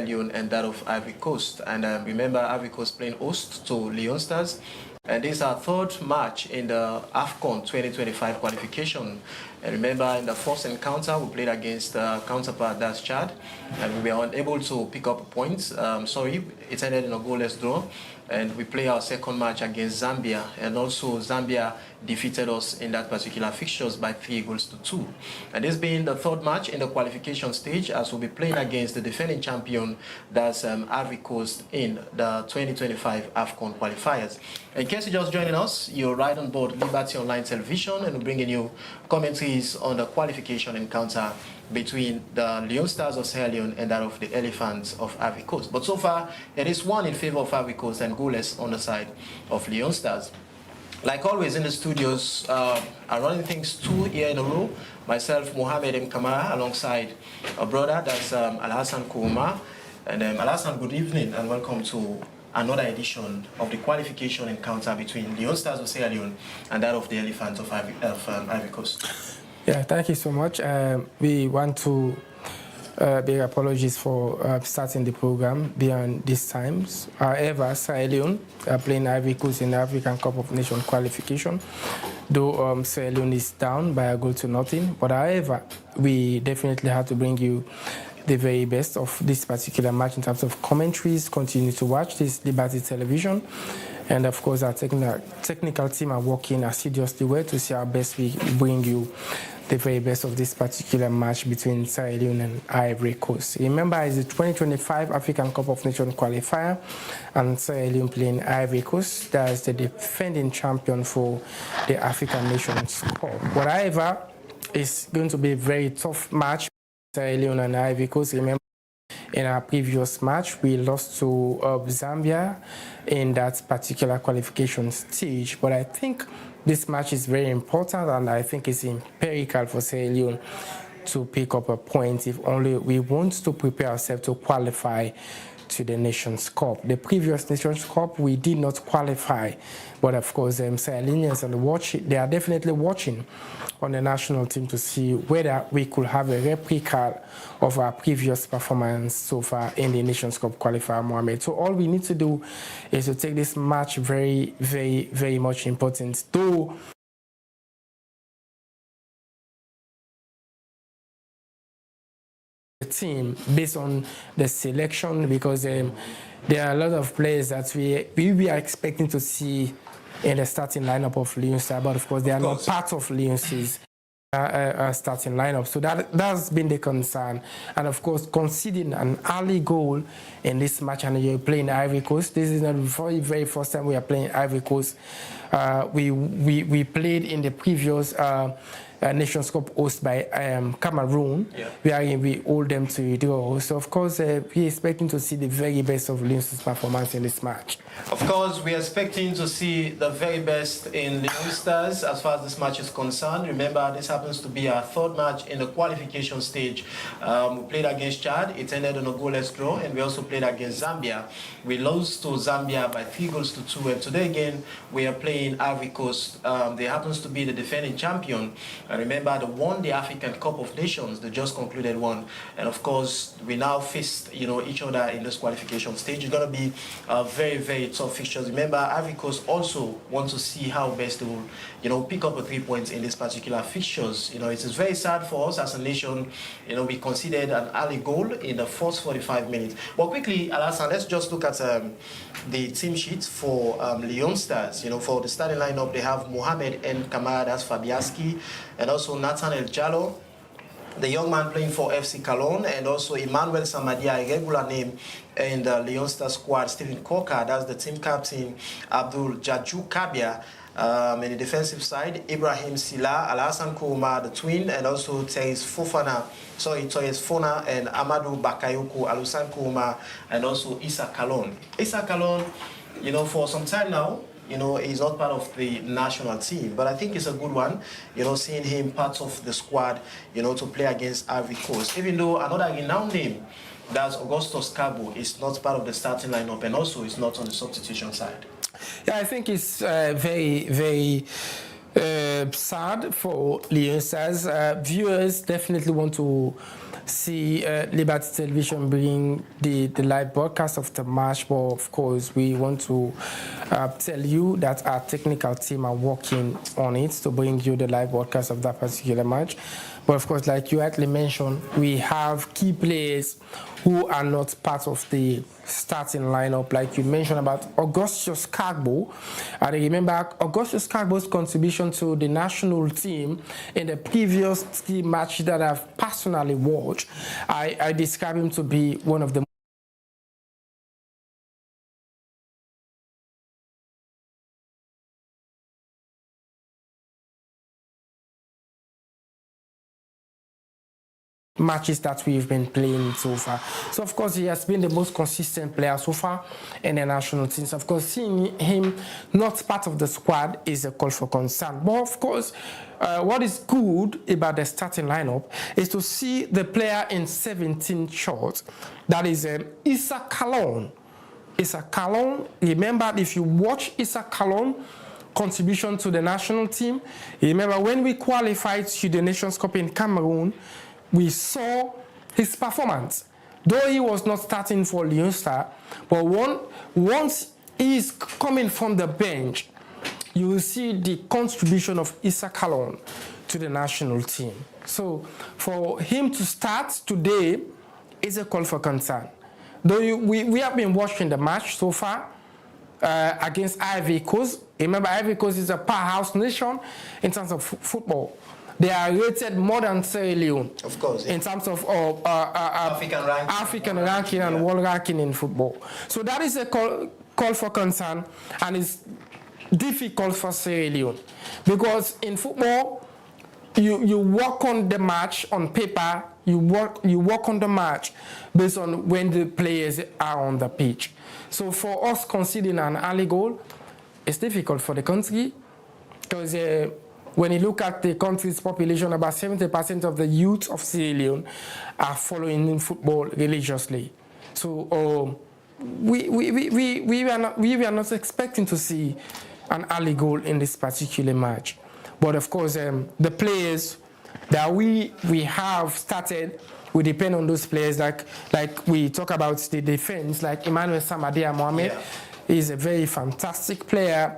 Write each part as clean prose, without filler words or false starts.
LEONE and that of Ivory Coast. And remember, Ivory Coast playing host to Leone Stars. And this is our third match in the AFCON 2025 qualification. And remember, in the first encounter, we played against counterpart, that's Chad, and we were unable to pick up points. It ended in a goalless draw. And we play our second match against Zambia, and also Zambia defeated us in that particular fixtures by 3-2. And this being the third match in the qualification stage, as we'll be playing against the defending champion, that's Ivory Coast, in the 2025 AFCON qualifiers. In case you're just joining us, you're right on board Liberty Online Television, and we're bringing you commentaries on the qualification encounter between the Leone Stars of Sierra Leone and that of the Elephants of Ivory Coast. But so far, it is one in favor of Ivory Coast and goalless on the side of Leone Stars. Like always in the studios, I'm running things 2 here in a row. Myself, Mohamed M. Kamara, alongside a brother, that's Alhassan Kouma. And Alhassan, good evening and welcome to another edition of the qualification encounter between Leone Stars of Sierra Leone and that of the Elephants of Ivory Coast. Yeah, thank you so much. We want to beg apologies for starting the program beyond these times. However, Sierra Leone are playing Ivory Coast in the African Cup of Nations qualification, though Sierra Leone is down by 1-0. But however, we definitely have to bring you the very best of this particular match in terms of commentaries. Continue to watch this Liberty Television. And of course, our technical team are working assiduously well to see how best we bring you the very best of this particular match between Sierra Leone and Ivory Coast. Remember, it's the 2025 African Cup of Nations qualifier, and Sierra Leone playing Ivory Coast. That's the defending champion for the African Nations Cup. But however, it's going to be a very tough match. Sierra Leone and Ivory Coast. Remember, in our previous match, we lost to Zambia in that particular qualification stage. But I think this match is very important, and I think it's empirical for Sierra Leone to pick up a point if only we want to prepare ourselves to qualify to the Nations Cup. The previous Nations Cup, we did not qualify, but of course, Sierra Leoneans they are definitely watching on the national team to see whether we could have a replica of our previous performance so far in the Nations Cup qualifier, Mohamed. So all we need to do is to take this match very, very, very much important. Though team based on the selection, because there are a lot of players that we are expecting to see in the starting lineup of Leone Stars, but of course they are not part of Leone Stars' starting lineup. So that's been the concern. And of course, conceding an early goal in this match, and you're playing Ivory Coast. This is not the very first time we are playing Ivory Coast. We played in the previous Nations Cup host by Cameroon, where we hold them to draw. So of course, we're expecting to see the very best of Leone Stars' performance in this match. Of course, we're expecting to see the very best in Leone Stars as far as this match is concerned. Remember, this happens to be our third match in the qualification stage. We played against Chad. It ended on a goalless draw, and we also played against Zambia. We lost to Zambia by 3-2, and today again, we are playing Ivory Coast. They happens to be the defending champion. Remember, they won the African Cup of Nations, the just concluded one. And of course, we now face each other in this qualification stage. It's going to be very, very tough fixtures. Remember, Ivory Coast also want to see how best they will, pick up 3 points in this particular fixtures. It is very sad for us as a nation. We conceded an early goal in the first 45 minutes. But quickly, Alhassan, let's just look at the team sheet for Leone Stars. For the starting lineup, they have Mohamed N. Kamara, that's Fabiaski, and also Nathaniel Jallo, the young man playing for FC Cologne, and also Emmanuel Samadia, a regular name in the Leone Stars squad. Stephen Coker, that's the team captain. Abdul Jaju Kabia. In the defensive side, Ibrahim Silla, Alhassan Kouma, the twin, and also Toyes Fona and Amadou Bakayoko, Alusan Kouma, and also Issa Kalon. Issa Kalon, for some time now, he's not part of the national team, but I think it's a good one, seeing him part of the squad, to play against Ivory Coast. Even though another renowned name, that's Augustus Cabo, is not part of the starting lineup, and also is not on the substitution side. Yeah, I think it's very, very sad for Leone Stars. Viewers definitely want to see Liberty Television bring the live broadcast of the match, but of course we want to tell you that our technical team are working on it to bring you the live broadcast of that particular match. But of course, like you rightly mentioned, we have key players who are not part of the starting lineup, like you mentioned about Augustus Kagbo. And I remember Augustus Kagbo's contribution to the national team in the previous 3 matches that I've personally watched. I describe him to be one of the matches that we've been playing so far. So of course he has been the most consistent player so far in the national teams. Of course, seeing him not part of the squad is a call for concern. But of course, what is good about the starting lineup is to see the player in 17 shorts. That is Issa Kalon. Issa Kalon, remember, if you watch Issa Kalon contribution to the national team, remember when we qualified to the Nations Cup in Cameroon, we saw his performance. Though he was not starting for Leone Star, but once he's coming from the bench, you will see the contribution of Issa Kalon to the national team. So for him to start today is a call for concern. Though we have been watching the match so far against Ivory Coast. Remember, Ivory Coast is a powerhouse nation in terms of football. They are rated more than Sierra Leone, of course, in terms of African ranking and world ranking in football. So that is a call for concern, and it's difficult for Sierra Leone because in football, you work on the match on paper. You work on the match based on when the players are on the pitch. So for us conceding an early goal, it's difficult for the country because when you look at the country's population, about 70% of the youth of Sierra Leone are following in football religiously. So we were not expecting to see an early goal in this particular match. But of course, the players that we have started will depend on those players. Like we talk about the defense, like Emmanuel Samadia Mohamed is a very fantastic player.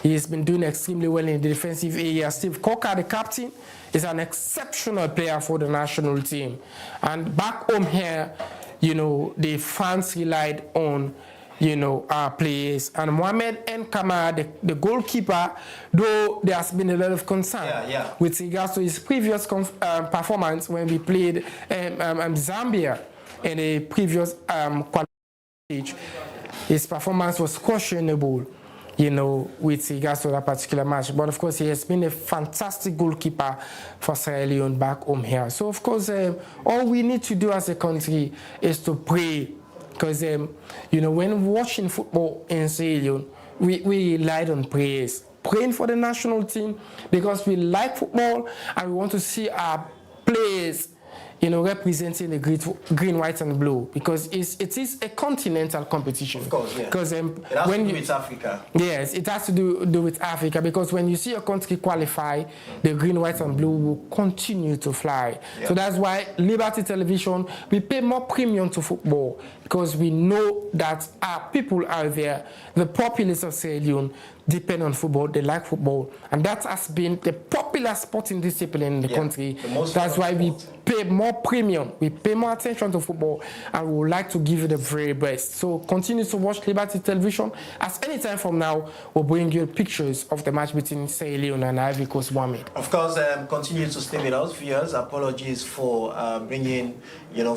He's been doing extremely well in the defensive area. Steve Coker, the captain, is an exceptional player for the national team. And back home here, the fans relied on, our players. And Mohamed Nkama, the goalkeeper, though there has been a lot of concern with regards to his previous performance when we played Zambia in the previous qualification. His performance was questionable, with regards to that particular match. But of course, he has been a fantastic goalkeeper for Sierra Leone back home here. So of course, all we need to do as a country is to pray. Because, when watching football in Sierra Leone, we relied on prayers. Praying for the national team because we like football and we want to see our players representing the green, white, and blue, because it is a continental competition. Of course, yeah. Because it has to do with Africa. Yes, it has to do with Africa, because when you see a country qualify, the green, white, and blue will continue to fly. Yeah. So that's why Liberty Television, we pay more premium to football, because we know that our people out there, the populace of Sierra Leone, depend on football, they like football, and that has been the popular sporting discipline in the country. That's why we pay more premium, we pay more attention to football, and we would like to give you the very best. So continue to watch Liberty Television, as any time from now, we'll bring you pictures of the match between Sierra Leone and Ivory Coast Mohamed. Of course, continue to stay with us, viewers. Apologies for bringing,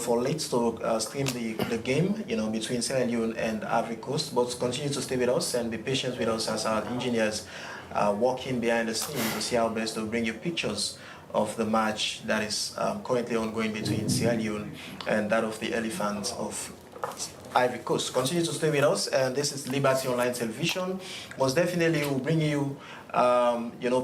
for late to stream the game, between Sierra Leone and Ivory Coast, but continue to stay with us and be patient with us as our engineers working behind the scenes to see how best to bring you pictures of the match that is currently ongoing between Sierra Leone and that of the Elephants of Ivory Coast. Continue to stay with us, and this is Liberty Online Television. Most definitely we'll bring you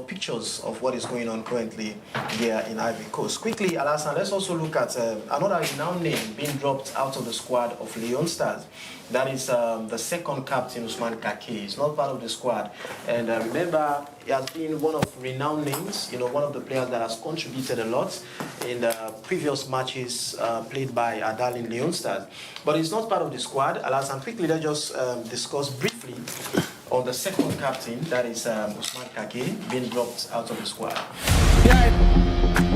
pictures of what is going on currently here in Ivory Coast. Quickly, Alassane, let's also look at another renowned name being dropped out of the squad of Leone Stars. That is the second captain, Usman Kake. He's not part of the squad. And remember, he has been one of renowned names, one of the players that has contributed a lot in the previous matches played by our darling Leone Stars. But he's not part of the squad. Alassane, quickly, let's just discuss briefly on the second captain, that is Usman Kake, being dropped out of the squad. Yeah.